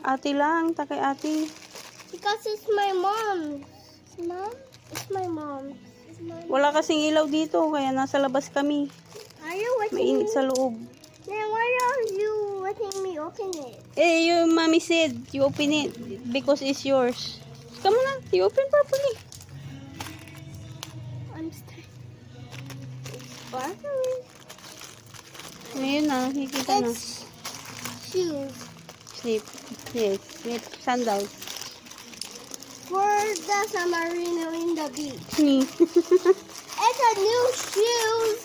Ate lang, takay ate. Because it's my mom. It's mom? It's my mom. It's my mom. Wala kasing ilaw dito, kaya nasa labas kami. Are you watching Mainit me? sa loob. Then why are you letting me open it? Eh, your mommy said you open it because it's yours. Come on, you open properly. I'm stuck. It's sparkling. Ngayon na, nakikita na. It's shoes Slip. Yes, slip. Sandals. for the submarine in the beach. Me. It's a new shoes.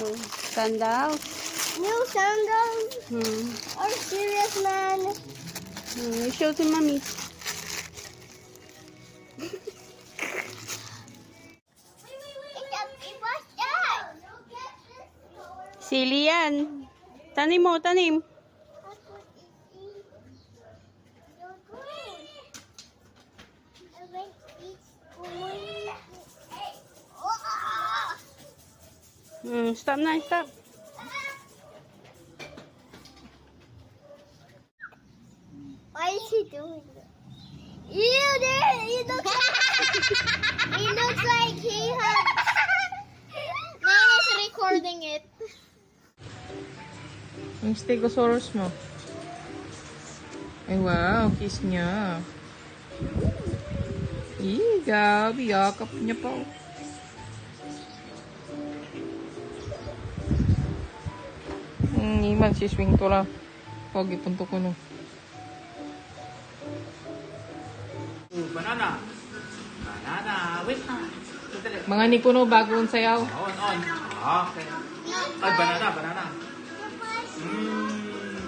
Oh, sandals. New sandals. Hmm. Are you serious, man? You show to mommy. What's that? Sili yan. Tanim mo, tanim. Stop na, stop. Why is he doing that? Ew, there! He looks like he had... Mom is recording it. Yung Stegosaurus mo. Ay, wow. Kiss niya. Ih, gabi. Yakap niya pa. Iman si swing to lang. Pogi punto ko no. Banana. Banana. Wait na. Mga ni kuno bagong sayaw. On. Okay. Ay, banana.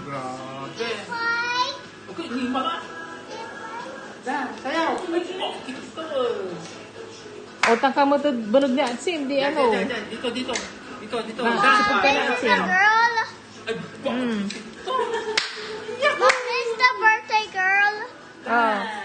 Grabe. Okay, hindi ba? Dan, sayaw. Ay, ito. Otang ka mo to bunog na at sim. Di ano. Dito. Dito. Sipag ka na at sim. Girl! Ay, Mom, it's the birthday girl. Ah.